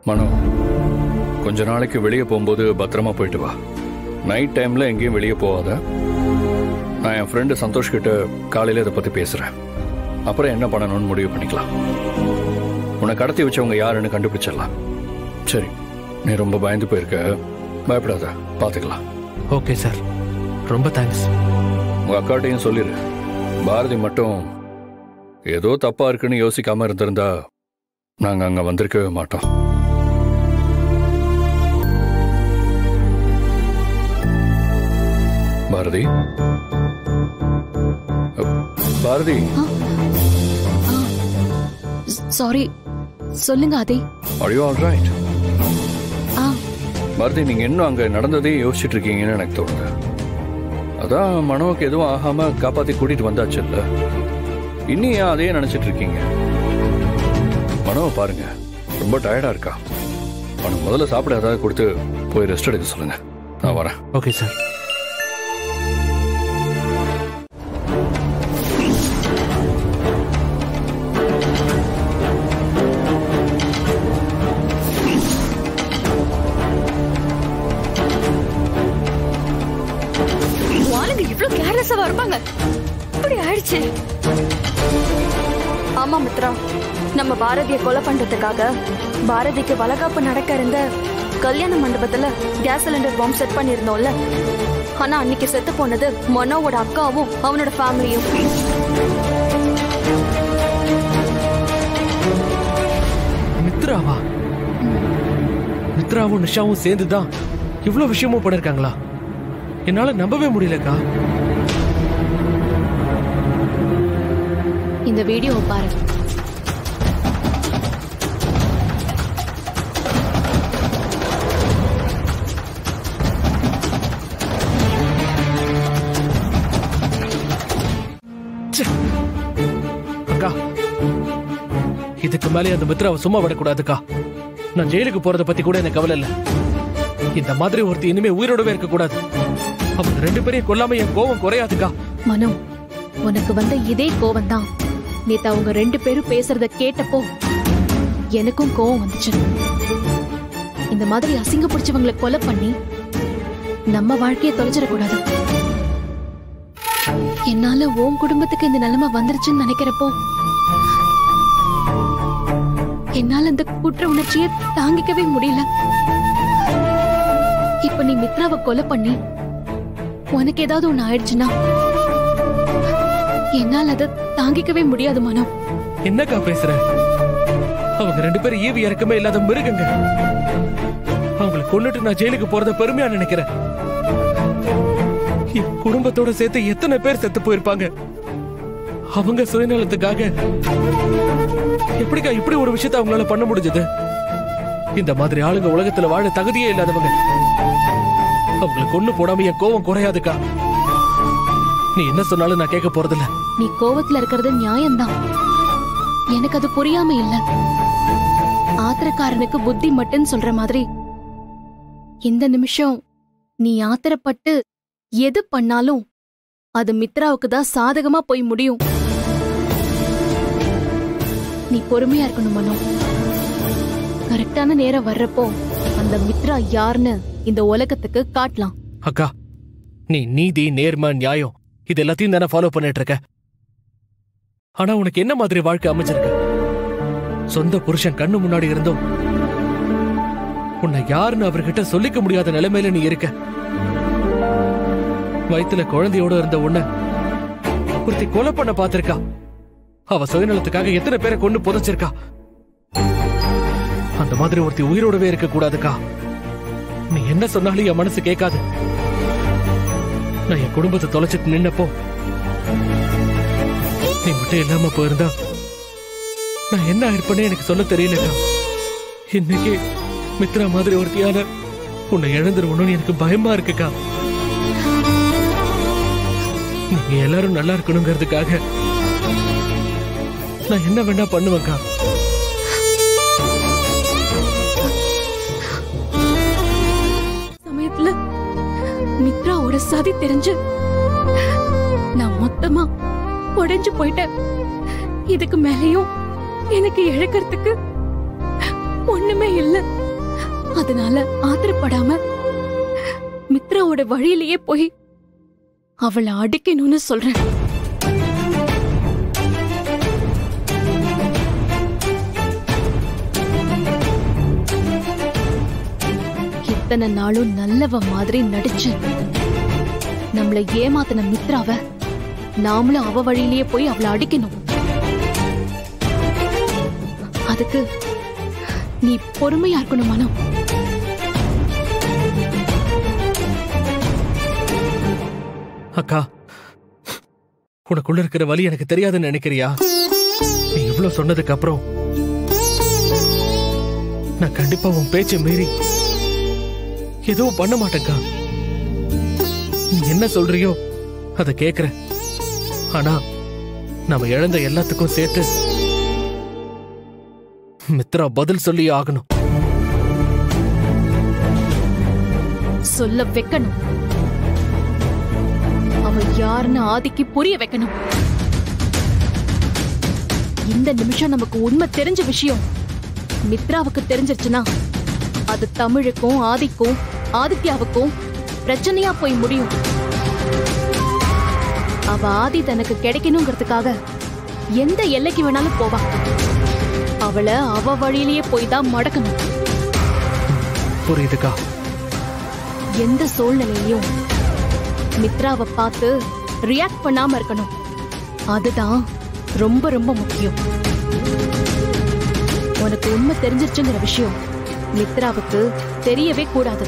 மனோ, கொஞ்ச நாளைக்கு வெளியே போகும்போது பத்திரமா போயிட்டு வா. நைட் டைம்ல எங்கேயும் வெளியே போகாத. நான் என் ஃப்ரெண்டு சந்தோஷ் கிட்ட காலையில இதை பத்தி பேசுறேன். அப்புறம் என்ன பண்ணணும்னு முடிவு பண்ணிக்கலாம். உன்னை கடத்தி வச்சவங்க யாருன்னு கண்டுபிடிச்சிடலாம். சரி, நீ ரொம்ப பயந்து போயிருக்க, பயப்படாத, பாத்துக்கலாம். ஓகே சார், ரொம்ப தேங்க்ஸ். உங்க அக்காட்டையும் சொல்லிடு. பாரதி மட்டும் ஏதோ தப்பா இருக்குன்னு யோசிக்காம இருந்திருந்தா நாங்க அங்க வந்திருக்கவே மாட்டோம். பாரதி, பாரதி. சாரி, சொல்லுங்க ஆதி. Are you all right? Bharathi, நீங்க இன்னும் அங்க நடந்ததே யோசிச்சுட்டு இருக்கீங்கன்னு எனக்கு தோணுது. அதான் மனோவுக்கு எதுவும் ஆகாம காப்பாத்தி கூட்டிட்டு வந்தாச்சு இல்ல, இன்னும் ஏன் அதையே நினைச்சிட்டு இருக்கீங்க? மனோவை பாருங்க, ரொம்ப டயர்டா இருக்கா. அவனுக்கு முதல்ல சாப்பிட ஏதாவது கொடுத்து போய் ரெஸ்ட் எடுக்க சொல்லுங்க. நான் வரேன். Okay sir. வருவாங்க, இப்படி ஆயிடுச்சு. ஆமா மித்ரா, நம்ம பாரதியை கொலை பண்றதுக்காக பாரதிக்கு வளகாப்பு நடக்க இருந்த கல்யாண மண்டபத்துல கேஸ் சிலிண்டர் பாம்பு செட் பண்ணிருந்தோம்ல. ஆனா அன்னைக்கு செத்து போனது மனோவோட அக்காவும் அவனோட ஃபேமிலியும். மித்ராவா? மித்ராவும் நிஷாவும் சேர்ந்துதான் இவ்வளவு விஷயமும் பண்ணிருக்காங்களா? என்னால நம்பவே முடியலக்கா. இந்த வீடியோவை பாரு. அக்கா, இதுக்கு மேலே அந்த மித்ராவை சும்மா விடக்கூடாதுக்கா. நான் ஜெயிலுக்கு போறத பத்தி கூட எனக்கு கவலை இல்ல. இந்த மாதிரி ஒருத்தி இனிமே உயிரோடவே இருக்க கூடாது. அவங்க ரெண்டு பேரையும் கொல்லாம என் கோவம் குறையாதுக்கா. மனோ, உனக்கு வந்த இதே கோவம் தான் நேத்து அவங்க ரெண்டு பேரும் பேசுறத கேட்டப்போ எனக்கும் கோவம் வந்துச்சு. இந்த மாதிரி அசிங்க பிடிச்சவங்களை கொலை பண்ணி நம்ம வாழ்க்கையை தொலைச்சிடக்கூடாது. என்னால உன் குடும்பத்துக்கு இந்த நிலைமை வந்துருச்சுன்னு நினைக்கிறப்போ என்னால அந்த குற்ற உணர்ச்சியை தாங்கிக்கவே முடியல. இப்ப நீ மித்ராவை கொலை பண்ணி உனக்கு ஏதாவது ஒண்ணு ஆயிடுச்சுன்னா என்னால் அதை தாங்கிக்கவே முடியாது மனோ. என்னக்கா பேசுற? அவங்க ரெண்டு பேரும் ஈவி இறக்கமே இல்லாத மிருகங்க. அவங்களை கொன்னுட்டு நான் ஜெயிலுக்கு போறத பெருமையா நினைக்கிறேன். என் குடும்பத்தோட சேர்த்து எத்தனை பேர் செத்து போயிருப்பாங்க. அவங்க சுயநலத்துக்காக எப்படிக்கா இப்படி ஒரு விஷயத்தை அவங்களால பண்ண முடிஞ்சது? இந்த மாதிரி ஆளுங்க உலகத்துல வாழ தகுதியே இல்லாதவங்க. அவங்களை கொன்னு போடாம என் கோவம் குறையாதுக்கா. நீ என்ன சொன்னாலும் நான் கேட்க போறதில்ல. நீ கோவத்துல இருக்கிறது நியாயம்தான், எனக்கு அது புரியாம இல்ல. ஆத்திரக்காரனுக்கு புத்தி மட்டும் சொல்ற மாதிரி இந்த நிமிஷம் நீ ஆத்திரப்பட்டு எது பண்ணாலும் அது மித்ராவுக்கு தான் சாதகமா போய் முடியும். நீ பொறுமையா இருக்கணும் மனோ. கரெக்டான நேரம் வர்றப்போ அந்த மித்ரா யாருன்னு இந்த உலகத்துக்கு காட்டலாம். அக்கா, நீ நீதி, நேர்மை, நியாயம் இது எல்லாத்தையும் தானே ஃபாலோ பண்ணிட்டு இருக்க. ஆனா உனக்கு என்ன மாதிரி வாழ்க்கை அமைச்சிருக்கு? சொந்த புருஷன் கண்ணு முன்னாடி இருந்தும் உன்னை யாருன்னு அவர்கிட்ட சொல்லிக்க முடியாத நிலைமையில நீ இருக்க. வயித்துல குழந்தையோட இருந்த உன்னை ஒருத்தி கொலை பண்ண பாத்திருக்கா. அவ சுயநலத்துக்காக எத்தனை பேரை கொண்டு புதைச்சிருக்கா. அந்த மாதிரி ஒருத்தி உயிரோடவே இருக்க கூடாதுக்கா. நீ என்ன சொன்னாலும் என் மனசு கேட்காது. நான் என் குடும்பத்தை தொலைச்சிட்டு நின்னப்போ நீ மட்டும் இல்லாம போயிருந்தா நான் என்ன ஆயிருப்பேன்னு எனக்கு சொல்ல தெரியலக்கா. இன்னைக்கு மித்ரா மாதிரி ஒருத்தியால உன்னை இழந்துருவணும்னு எனக்கு பயமா இருக்குக்கா. நீங்க எல்லாரும் நல்லா இருக்கணுங்கிறதுக்காக நான் என்ன வேணா பண்ணுவேன்க்கா. சமயத்துல மித்ராவோட சதி தெரிஞ்சு நான் மொத்தமா உடைஞ்சு போயிட்டேன். இதுக்கு மேலையும் எனக்கு இழக்கிறதுக்கு ஒண்ணுமே இல்ல. அதனால ஆத்திரப்படாம மித்ராவோட வழியிலேயே போய் அவளை அடிக்கணும்னு சொல்றேன். இத்தனை நாளும் நல்லவ மாதிரி நடிச்சு நம்மள ஏமாத்தின மித்ராவ நாமளும் அவ வழியிலேயே போய் அவளை அடிக்கணும். அதுக்கு நீ பொறுமையா இருக்கணும் மனோ. அக்கா, உனக்குள்ள இருக்கிற வலி எனக்கு தெரியாதுன்னு நினைக்கிறியா? நீ இவ்வளவு சொன்னதுக்கு அப்புறம் நான் கண்டிப்பா உன் பேச்சை மீறி எதுவும் பண்ண மாட்டேக்கா. நீ என்ன சொல்றியோ அத கேக்குறேன். ஆனா நாம இழந்த எல்லாத்துக்கும் சேர்த்து மித்ரா பதில் சொல்லி ஆகணும். சொல்ல வைக்கணும். அவ யாருன்னு ஆதிக்கு புரிய வைக்கணும். இந்த நிமிஷம் நமக்கு உண்மை தெரிஞ்ச விஷயம் மித்ராவுக்கு தெரிஞ்சிருச்சுன்னா அது தமிழுக்கும் ஆதிக்கும் ஆதித்யாவுக்கும் பிரச்சனையா போய் முடியும். அவ ஆதி தனக்கு கிடைக்கணுங்கிறதுக்காக எந்த எல்லைக்கு வேணாலும் போவா. அவளை அவ வழியிலேயே போய் தான் மடக்கணும். புரியுதுக்கா. எந்த சூழ்நிலையிலும் மித்ராவை பார்த்து ரியாக்ட் பண்ணாம இருக்கணும். அதுதான் ரொம்ப ரொம்ப முக்கியம். உனக்கு உண்மை தெரிஞ்சிருச்சுங்கிற விஷயம் மித்ராவுக்கு தெரியவே கூடாது.